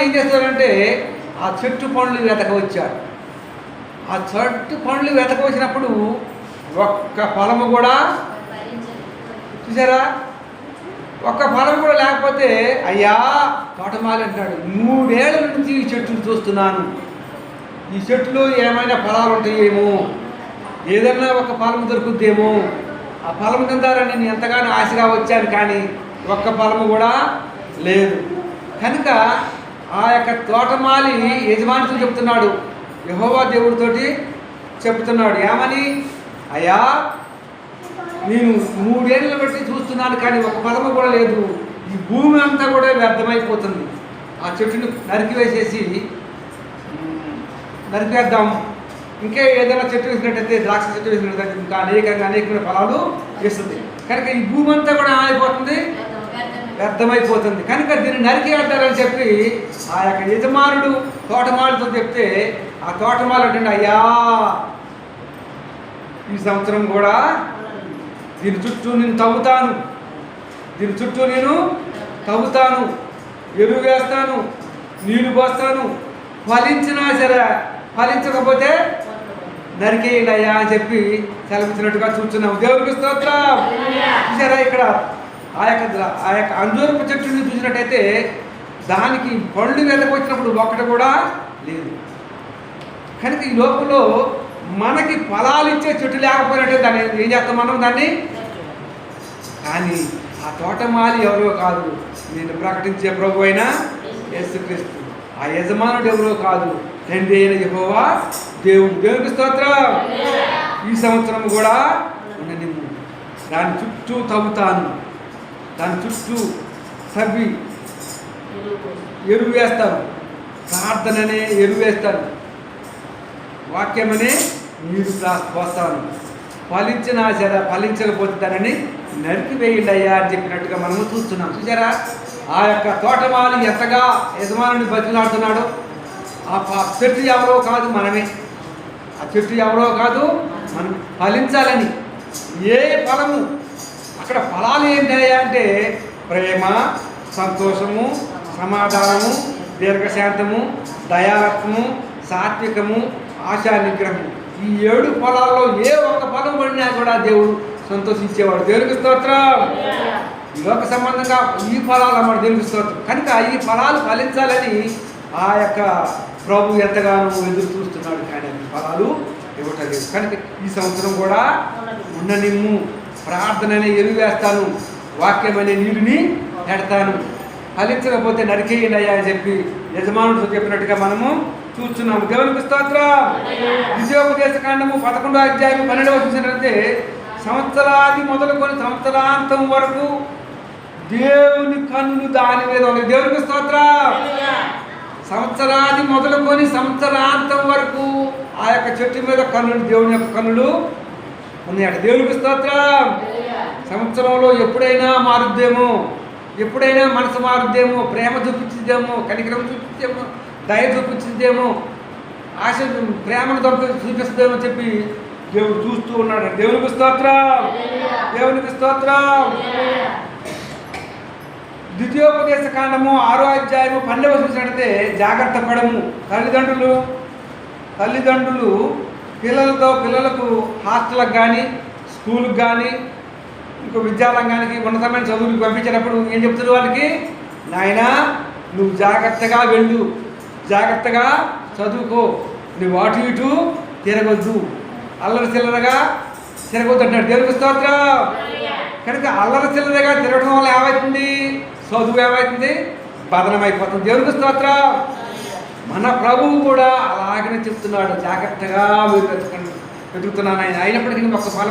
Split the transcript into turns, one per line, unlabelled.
ఏం చేస్తాడంటే ఆ చెట్టు పండ్లు వెతక వచ్చాడు. ఆ చెట్టు పండ్లు వెతక వచ్చినప్పుడు ఒక్క ఫలము కూడా, చూసారా, ఒక్క ఫలం కూడా లేకపోతే, అయ్యా తోటమాలి అంటాడు, 3 ఏళ్ల నుంచి ఈ చెట్టును చూస్తున్నాను, ఈ చెట్టులో ఏమైనా ఫలాలు ఉంటాయేమో, ఏదన్నా ఒక ఫలం దొరుకుద్దేమో, ఆ ఫలం తిందారని నేను ఎంతగానో ఆశగా వచ్చాను, కానీ ఒక్క ఫలము కూడా లేదు. కనుక ఆ యొక్క తోటమాలి యజమానితో చెప్తున్నాడు, యెహోవా దేవుడితోటి చెప్తున్నాడు, ఏమని, అయ్యా నేను 3 ఏళ్ళ బట్టి చూస్తున్నాను, కానీ ఒక ఫలము కూడా లేదు, ఈ భూమి అంతా కూడా వ్యర్థమైపోతుంది, ఆ చెట్టుని నరికివేద్దాం, ఇంకా ఏదైనా చెట్టు వేసినట్టయితే, ద్రాక్ష చెట్టు వేసినట్టయితే ఇంకా అనేకమైన ఫలాలు వేస్తుంది, కనుక ఈ భూమి అంతా కూడా అయిపోతుంది, వ్యర్థమైపోతుంది, కనుక దీన్ని నరికేద్దారని చెప్పి ఆ యొక్క యజమానుడు తోటమాలితో చెప్తే, ఆ తోటమాలి అంటే, అయ్యా ఈ సంవత్సరం కూడా దీని చుట్టూ నేను తవ్వుతాను, ఎరువు వేస్తాను, నీళ్లు పోస్తాను, ఫలించినా సరే, ఫలించకపోతే నరికేయండి అయ్యా అని చెప్పి సెలవిచ్చినట్టుగా చూస్తున్నాం. దేవుడికి స్తోత్రం. చూసారా, ఇక్కడ ఆ యొక్క అంజూరపు చెట్టుని చూసినట్టయితే దానికి పండ్లు వెతకొచ్చినప్పుడు ఒక్కటి కూడా లేదు. కనుక ఈ లోకంలో మనకి ఫలాలు ఇచ్చే చెట్టు లేకపోయినట్టే దాన్ని ఏం చేస్తాం మనం దాన్ని. కానీ ఆ తోటమాలి ఎవరో కాదు, నేను ప్రకటించే ప్రభు అయిన యేసుక్రీస్తు. ఆ యజమానుడు ఎవరో కాదు, తండ్రి అయిన యెహోవా దేవుడు. దేవునికి స్తోత్రం. ఈ సంవత్సరం కూడా ఉండనిమ్ము, దాని చుట్టూ తవ్వుతాను, దాని చుట్టూ తవ్వి ఎరువు వేస్తాను, ప్రార్థననే ఎరువు వేస్తాను, వాక్యమనే నీరు పోస్తాను, ఫలించినా సరే ఫలించకపోతే దానిని నరికివేయండి అయ్యా అని చెప్పినట్టుగా మనము చూస్తున్నాం. చూసారా, ఆ యొక్క తోటమాలి ఎంతగా యజమానుని బతిలాడుతున్నాడో. ఆ చెట్టు ఎవరో కాదు, మనమే. ఆ చెట్టు ఎవరో కాదు, మనం ఫలించాలని. ఏ ఫలము, అక్కడ ఫలాలు ఏంటయ్యా అంటే ప్రేమ, సంతోషము, సమాధానము, దీర్ఘశాంతము, దయాలత్వము, సాత్వికము, ఆశా నిగ్రహము. ఈ 7 ఫలాల్లో ఏ ఒక్క ఫలం పడినా కూడా దేవుడు సంతోషించేవాడు. దేవునికి స్తోత్రం. లోక సంబంధంగా ఈ ఫలాలు అన్నమాట దేవునికి స్తోత్రం. కనుక ఈ ఫలాలు ఫలించాలని ఆ యొక్క ప్రభు ఎంతగానో ఎదురు చూస్తున్నాడు, కానీ ఫలాలు ఇవ్వటలేదు. కనుక ఈ సంవత్సరం కూడా ఉండనిమ్ము, ప్రార్థననే ఎరువు వేస్తాను, వాక్యమనే నీరుని పెడతాను, ఫలించకపోతే నరికేయండి అయ్యా అని చెప్పి యజమానుడితో చెప్పినట్టుగా మనము చూస్తున్నాము. దేవునికి స్తోత్రం. ద్వితీయోపదేశకాండము 11వ అధ్యాయం 12వ చూసినట్లయితే, సంవత్సరాది మొదలుకొని సంవత్సరాంతం వరకు దేవుని కన్నులు దాని మీద ఉన్నాయి. దేవునికి స్తోత్రం. సంవత్సరాది మొదలుకొని సంవత్సరాంతం వరకు ఆ యొక్క చెట్టు మీద కన్నులు, దేవుని యొక్క కన్నులు ఉన్నాయట. దేవునికి స్తోత్రం. సంవత్సరంలో ఎప్పుడైనా మారుద్దేమో, ఎప్పుడైనా మనసు మారుద్దేమో, ప్రేమ చూపించిద్దేమో, కనికరం చూపించేమో, దయ చూపించిద్దేమో, ఆశ ప్రేమను చూపిస్తుందేమో చెప్పి దేవుడు చూస్తూ ఉన్నాడు. దేవునికి స్తోత్రం. దేవునికి స్తోత్రం. ద్వితీయోపదేశ కాండము 6వ అధ్యాయము 12వ చూసినట్లయితే, జాగ్రత్త పడము. తల్లిదండ్రులు పిల్లలకు హాస్టల్కి కానీ, స్కూల్కి కానీ, ఇంకో విద్యారంగానికి, ఉన్నతమైన చదువులకు పంపించేటప్పుడు ఏం చెప్తున్నారు వాళ్ళకి, నాయనా నువ్వు జాగ్రత్తగా వెళ్ళు, జాగ్రత్తగా చదువుకో, నువ్వు అటు ఇటు తిరగొద్దు, అల్లరి చిల్లరగా తిరగొద్దు అంటాడు. దేవునికి స్తోత్రం. కనుక అల్లరి చిల్లరగా తిరగడం వల్ల ఏమవుతుంది, చదువు ఏమవుతుంది, బదనమైపోతుంది. దేవునికి స్తోత్రం. మన ప్రభువు కూడా అలాగనే చెప్తున్నాడు, జాగ్రత్తగా మీరు వెతుకుతున్నాను ఆయన. అయినప్పటికీ ఒక ఫలం